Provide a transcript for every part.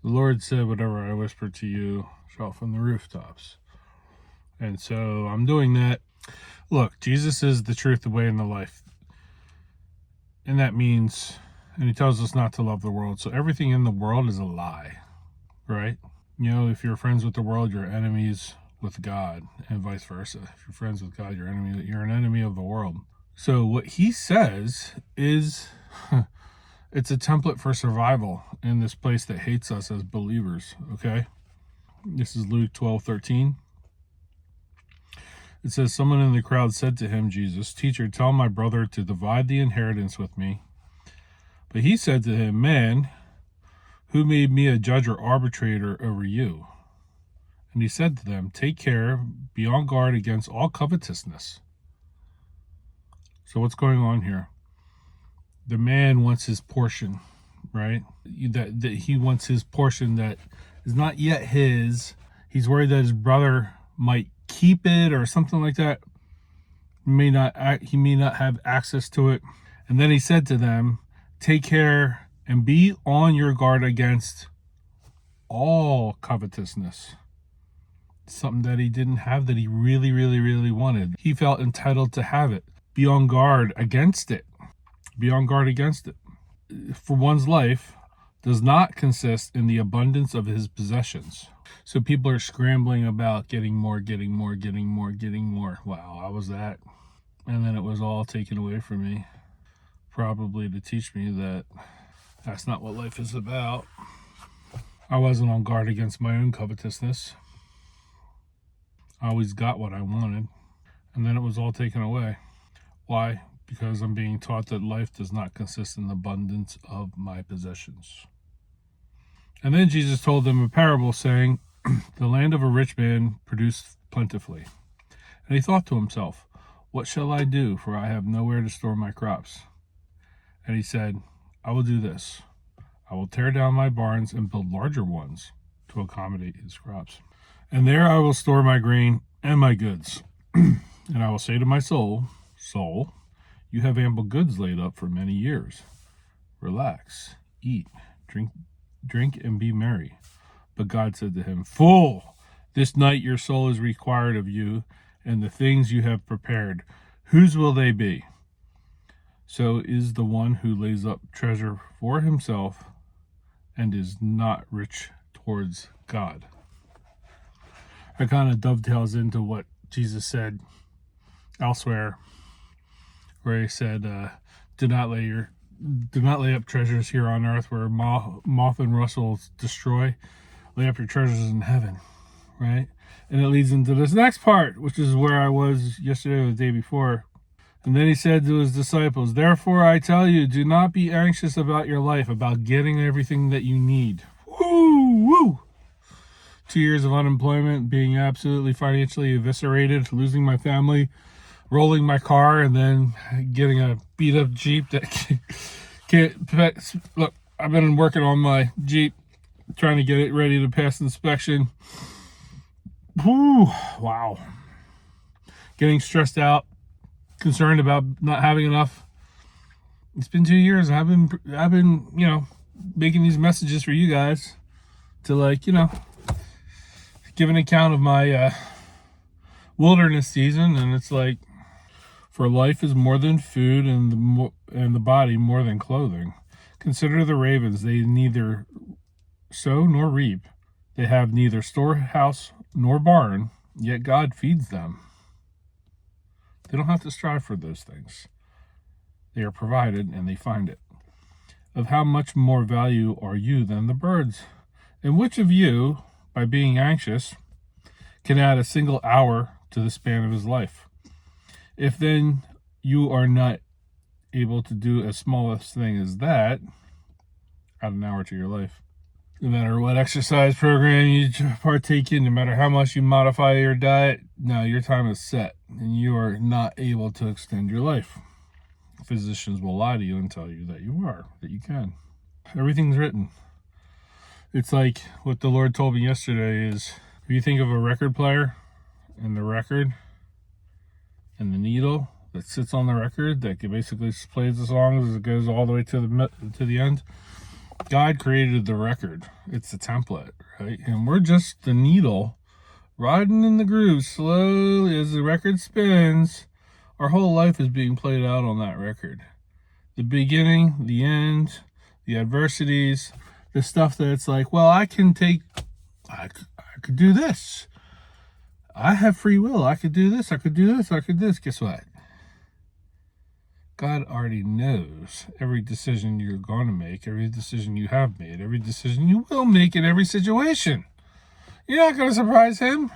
The Lord said, whatever I whisper to you, shout from the rooftops. And so I'm doing that. Look, Jesus is the truth, the way, and the life. And that means, and he tells us not to love the world. So everything in the world is a lie, right? You know, if you're friends with the world, you're enemies with God, and vice versa. If you're friends with God, you're an enemy of the world. So what he says is it's a template for survival in this place that hates us as believers, okay? This is Luke 12:13. It says, someone in the crowd said to him, Jesus, teacher, tell my brother to divide the inheritance with me. But he said to him, man, who made me a judge or arbitrator over you? And he said to them, take care, be on guard against all covetousness. So what's going on here? The man wants his portion, right? That he wants his portion that is not yet his. He's worried that his brother might keep it or something like that. He may not have access to it. And then he said to them, take care and be on your guard against all covetousness. Something that he didn't have that he really, really, really wanted. He felt entitled to have it. Be on guard against it. Be on guard against it. For one's life does not consist in the abundance of his possessions. So people are scrambling about getting more. Wow, I was that. And then it was all taken away from me. Probably to teach me that that's not what life is about. I wasn't on guard against my own covetousness. I always got what I wanted. And then it was all taken away. Why? Because I'm being taught that life does not consist in the abundance of my possessions. And then Jesus told them a parable saying, the land of a rich man produced plentifully. And he thought to himself, what shall I do? For I have nowhere to store my crops. And he said, I will do this. I will tear down my barns and build larger ones to accommodate his crops. And there I will store my grain and my goods. And I will say to my soul, soul, you have ample goods laid up for many years. Relax, eat, drink, and be merry. But God said to him, fool, this night your soul is required of you, and the things you have prepared, whose will they be? So is the one who lays up treasure for himself and is not rich towards God. It kind of dovetails into what Jesus said elsewhere, where he said, do not lay up treasures here on earth where moth and rust will destroy. Lay up your treasures in heaven, right? And it leads into this next part, which is where I was yesterday or the day before. And then he said to his disciples, therefore I tell you, do not be anxious about your life, about getting everything that you need. Woo! 2 years of unemployment, being absolutely financially eviscerated, losing my family, rolling my car, and then getting a beat up Jeep that can't. Look, I've been working on my Jeep, trying to get it ready to pass inspection. Whew, wow. Getting stressed out, concerned about not having enough. It's been 2 years. I've been, making these messages for you guys to give an account of my wilderness season, and it's like, for life is more than food, and the body more than clothing. Consider the ravens; they neither sow nor reap; they have neither storehouse nor barn, yet God feeds them. They don't have to strive for those things. They are provided, and they find it. Of how much more value are you than the birds? And which of you, by being anxious, can add a single hour to the span of his life? If then you are not able to do as smallest thing as that, add an hour to your life. No matter what exercise program you partake in, no matter how much you modify your diet, no, your time is set, and you are not able to extend your life. Physicians will lie to you and tell you that you can. Everything's written. It's like what the Lord told me yesterday is, if you think of a record player and the record and the needle that sits on the record that basically plays the song as it goes all the way to the end, God created the record. It's the template, right? And we're just the needle riding in the groove slowly as the record spins. Our whole life is being played out on that record. The beginning, the end, the adversities, the stuff that it's like, well, I could do this. I have free will. I could do this. I could do this. I could do this. Guess what? God already knows every decision you're going to make, every decision you have made, every decision you will make in every situation. You're not going to surprise him.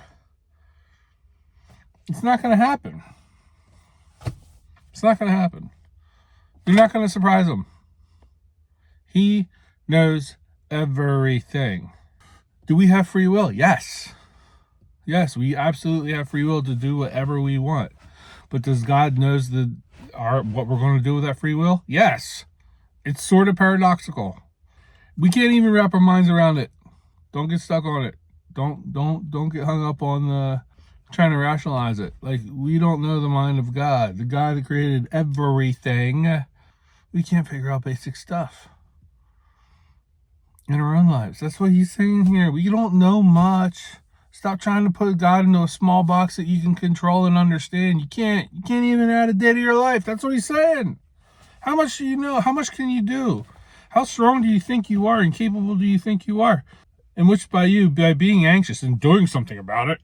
It's not going to happen. It's not going to happen. You're not going to surprise him. He knows everything. Do we have free will? Yes. Yes, we absolutely have free will to do whatever we want. But does God knows what we're going to do with that free will? Yes. It's sort of paradoxical. We can't even wrap our minds around it. Don't get stuck on it. Don't get hung up on trying to rationalize it. Like, we don't know the mind of God, the God that created everything. We can't figure out basic stuff in our own lives. That's what he's saying here. We don't know much. Stop trying to put God into a small box that you can control and understand. You can't even add a day to your life. That's what he's saying. How much do you know? How much can you do? How strong do you think you are and capable do you think you are? And which by being anxious and doing something about it,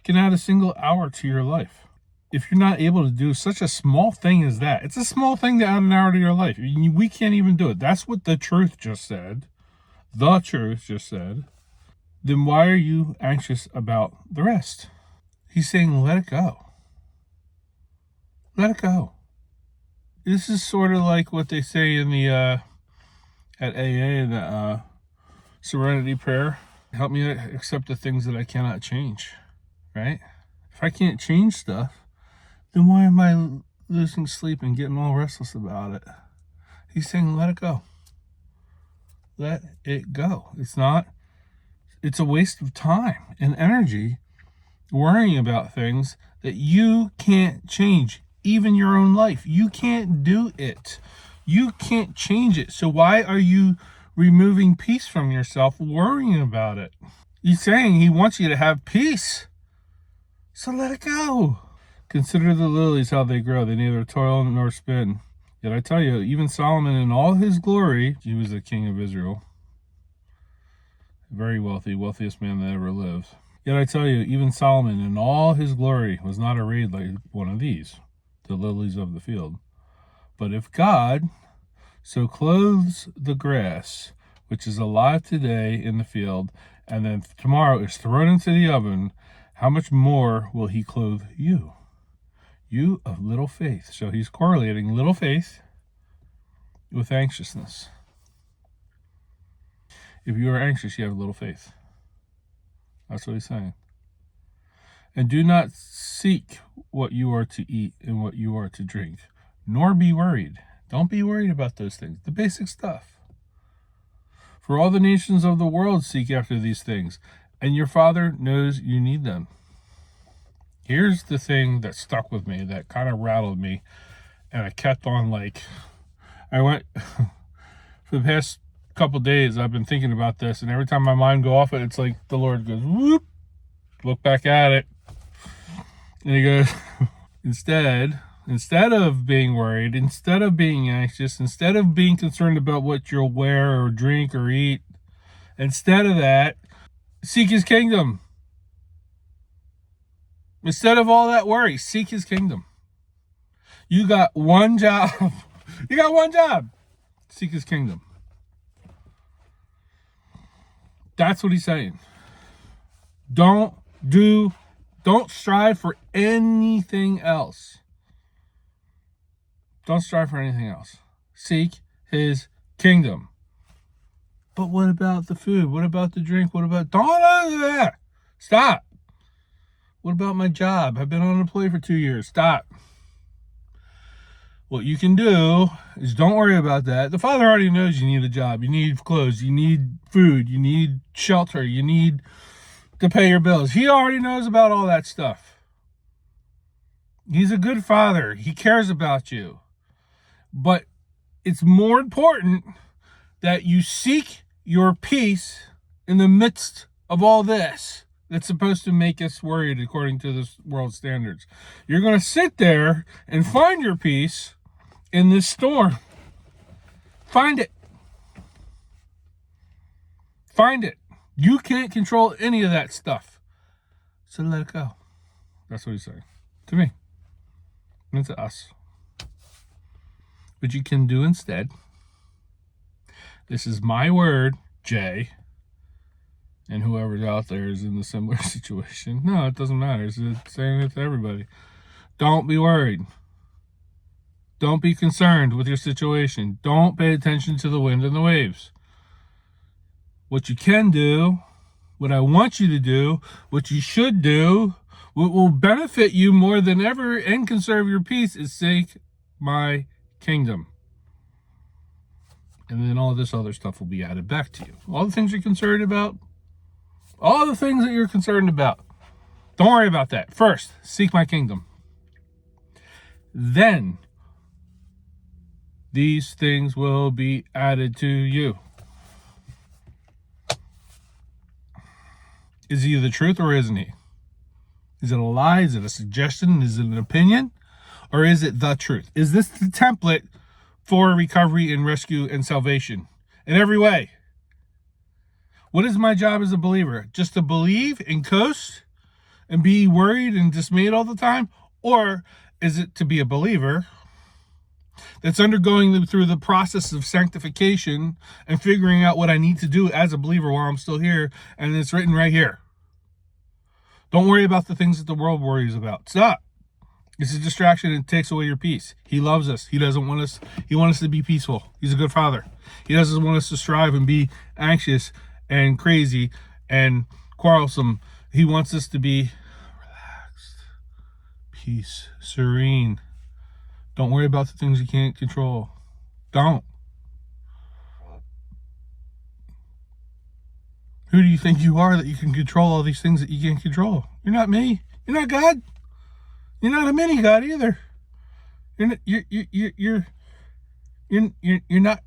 can add a single hour to your life. If you're not able to do such a small thing as that, it's a small thing to add an hour to your life. We can't even do it. That's what the truth just said. The truth just said. Then why are you anxious about the rest? He's saying, let it go. Let it go. This is sort of like what they say in the at AA, the Serenity Prayer. Help me accept the things that I cannot change, right? If I can't change stuff, then why am I losing sleep and getting all restless about it? He's saying, let it go. Let it go. It's a waste of time and energy worrying about things that you can't change. Even your own life. You can't do it. You can't change it. So why are you removing peace from yourself, worrying about it? He's saying he wants you to have peace. So let it go. Consider the lilies, how they grow. They neither toil nor spin. Yet I tell you, even Solomon in all his glory, he was the king of Israel. Very wealthy, wealthiest man that ever lived. Yet I tell you, even Solomon in all his glory was not arrayed like one of these, the lilies of the field. But if God so clothes the grass, which is alive today in the field, and then tomorrow is thrown into the oven, how much more will he clothe you? You of little faith. So he's correlating little faith with anxiousness. If you are anxious, you have little faith. That's what he's saying. And do not seek what you are to eat and what you are to drink, nor be worried. Don't be worried about those things, the basic stuff. For all the nations of the world seek after these things, and your Father knows you need them. Here's the thing that stuck with me, that kind of rattled me, and I kept on I went, for the past couple days, I've been thinking about this, and every time my mind go off it, it's like the Lord goes, whoop, look back at it. And he goes, instead of being worried, instead of being anxious, instead of being concerned about what you'll wear or drink or eat, instead of that, seek his kingdom. Instead of all that worry, seek his kingdom. You got one job. You got one job. Seek his kingdom. That's what he's saying. Don't strive for anything else. Don't strive for anything else. Seek his kingdom. But what about the food? What about the drink? What about... Don't... Stop. What about my job? I've been unemployed for 2 years. Stop. What you can do is don't worry about that. The Father already knows you need a job. You need clothes. You need food. You need shelter. You need to pay your bills. He already knows about all that stuff. He's a good Father. He cares about you. But it's more important that you seek your peace in the midst of all this that's supposed to make us worried according to this world standards. You're going to sit there and find your peace in this storm. Find it. Find it. You can't control any of that stuff. So let it go. That's what he's saying to me and to us. What you can do instead, this is my word, Jay, and whoever's out there is in the similar situation. No, it doesn't matter. It's saying it to everybody. Don't be worried. Don't be concerned with your situation. Don't pay attention to the wind and the waves. What you can do, what I want you to do, what you should do, what will benefit you more than ever and conserve your peace is seek my kingdom. And then all this other stuff will be added back to you. All the things you're concerned about, all the things that you're concerned about, don't worry about that. First, seek my kingdom. Then, these things will be added to you. Is he the truth or isn't he? Is it a lie? Is it a suggestion? Is it an opinion? Or is it the truth? Is this the template for recovery and rescue and salvation in every way? What is my job as a believer? Just to believe and coast and be worried and dismayed all the time? Or is it to be a believer that's undergoing through the process of sanctification and figuring out what I need to do as a believer while I'm still here, and it's written right here. Don't worry about the things that the world worries about. Stop. It's a distraction and it takes away your peace. He loves us. He doesn't want us. He wants us to be peaceful. He's a good father. He doesn't want us to strive and be anxious and crazy and quarrelsome. He wants us to be relaxed, peace, serene. Don't worry about the things you can't control. Don't. Who do you think you are that you can control all these things that you can't control? You're not me. You're not God. You're not a mini God either. You're not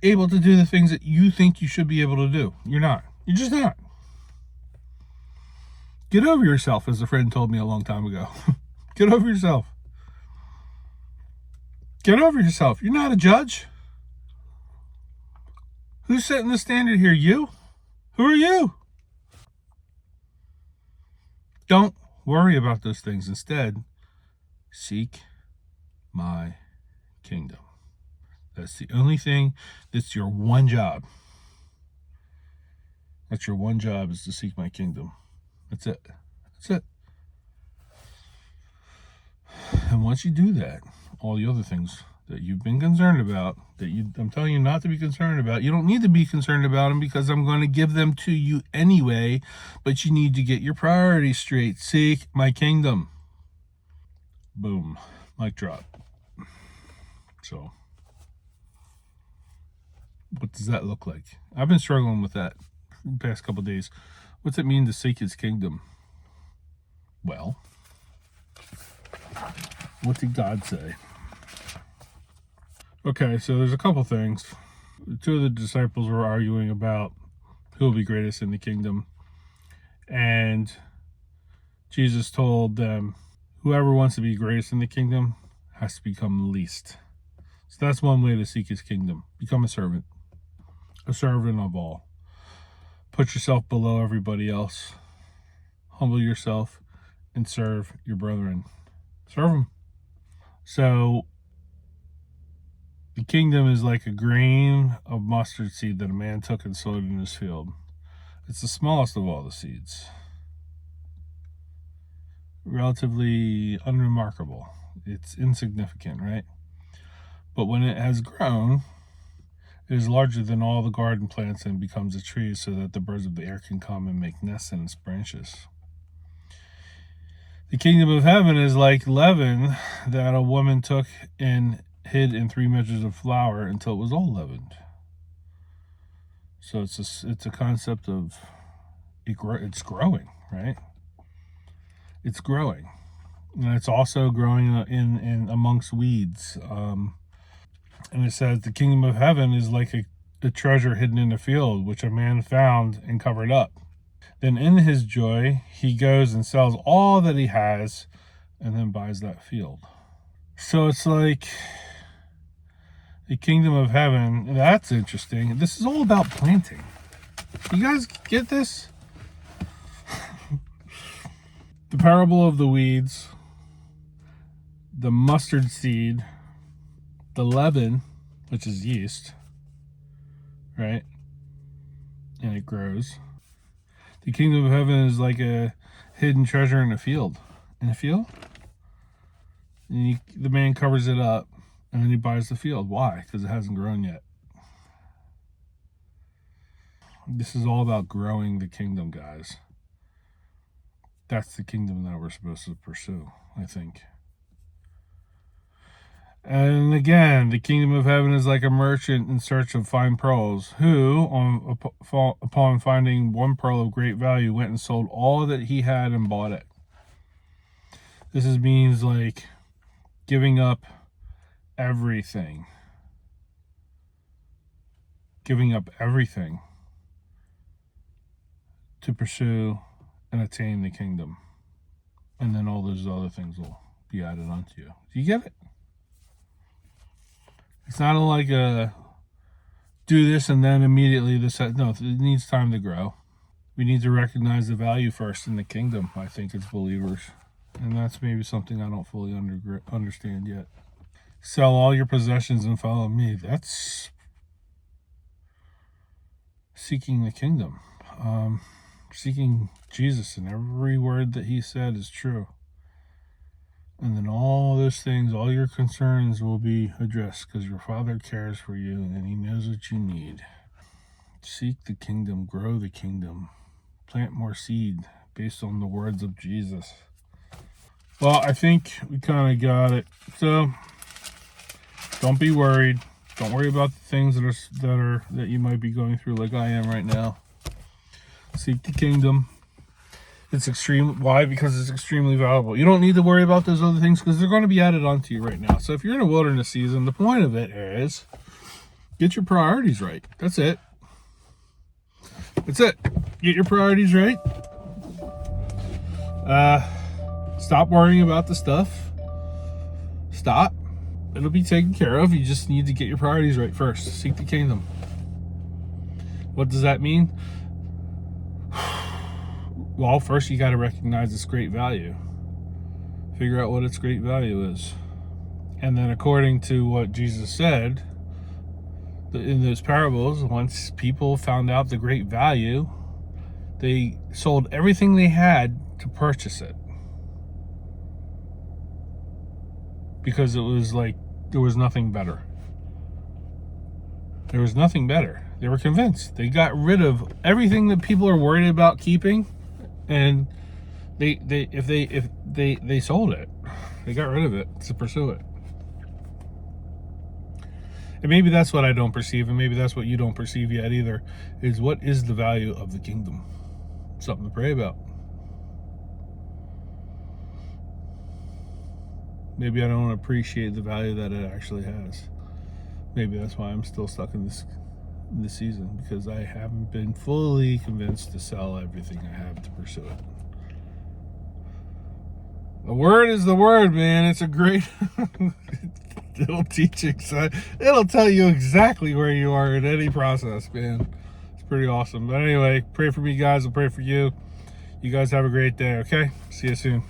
able to do the things that you think you should be able to do. You're not. You're just not. Get over yourself, as a friend told me a long time ago. Get over yourself. Get over yourself. You're not a judge. Who's setting the standard here? You? Who are you? Don't worry about those things. Instead, seek my kingdom. That's the only thing. That's your one job. That's your one job, is to seek my kingdom. That's it. That's it. And once you do that, all the other things that you've been concerned about, I'm telling you not to be concerned about, you don't need to be concerned about them, because I'm going to give them to you anyway, but you need to get your priorities straight. Seek my kingdom. Boom. Mic drop. So, what does that look like? I've been struggling with that for the past couple of days. What's it mean to seek his kingdom? Well, what did God say? Okay, so there's a couple things. Two of the disciples were arguing about who will be greatest in the kingdom. And Jesus told them, whoever wants to be greatest in the kingdom has to become least. So that's one way to seek his kingdom. Become a servant of all. Put yourself below everybody else. Humble yourself and serve your brethren. Serve them. So, the kingdom is like a grain of mustard seed that a man took and sowed in his field. It's the smallest of all the seeds. Relatively unremarkable. It's insignificant, right? But when it has grown, it is larger than all the garden plants and becomes a tree, so that the birds of the air can come and make nests in its branches. The kingdom of heaven is like leaven that a woman took and hid in 3 measures of flour until it was all leavened. So it's a concept of it's growing, right? It's growing, and it's also growing in amongst weeds. And it says the kingdom of heaven is like the treasure hidden in the field, which a man found and covered up. Then in his joy, he goes and sells all that he has and then buys that field. So it's like the kingdom of heaven. That's interesting. This is all about planting. You guys get this? The parable of the weeds, the mustard seed, the leaven, which is yeast, right? And it grows. The kingdom of heaven is like a hidden treasure in a field. In a field? And the man covers it up, and then he buys the field. Why? Because it hasn't grown yet. This is all about growing the kingdom, guys. That's the kingdom that we're supposed to pursue, I think. And again, the kingdom of heaven is like a merchant in search of fine pearls, who, upon finding one pearl of great value, went and sold all that he had and bought it. This means like giving up everything. Giving up everything to pursue and attain the kingdom. And then all those other things will be added onto you. Do you get it? It's not like a do this and then immediately this. No, it needs time to grow. We need to recognize the value first in the kingdom, I think, as believers. And that's maybe something I don't fully understand yet. Sell all your possessions and follow me. That's seeking the kingdom. Seeking Jesus, and every word that he said is true. And then all those things, all your concerns will be addressed because your Father cares for you and he knows what you need. Seek the kingdom, grow the kingdom, plant more seed based on the words of Jesus. Well, I think we kind of got it. So don't be worried. Don't worry about the things that you might be going through like I am right now. Seek the kingdom. It's extreme. Why? Because it's extremely valuable. You don't need to worry about those other things because they're going to be added onto you right now. So if you're in a wilderness season, the point of it is get your priorities right. That's it. That's it. Get your priorities right. Stop worrying about the stuff. Stop. It'll be taken care of. You just need to get your priorities right first. Seek the kingdom. What does that mean? Well, first you got to recognize its great value. Figure out what its great value is. And then according to what Jesus said in those parables, once people found out the great value, they sold everything they had to purchase it. Because it was like there was nothing better. There was nothing better. They were convinced. They got rid of everything that people are worried about keeping. And they sold it. They got rid of it to pursue it. And maybe that's what I don't perceive, and maybe that's what you don't perceive yet either, is what is the value of the kingdom? Something to pray about. Maybe I don't appreciate the value that it actually has. Maybe that's why I'm still stuck in this season, because I haven't been fully convinced to sell everything I have to pursue it. The word is the word, man. It's a great little teaching. So it'll tell you exactly where you are in any process, man. It's pretty awesome. But anyway, pray for me, guys. I'll pray for you. You guys have a great day, okay? See you soon.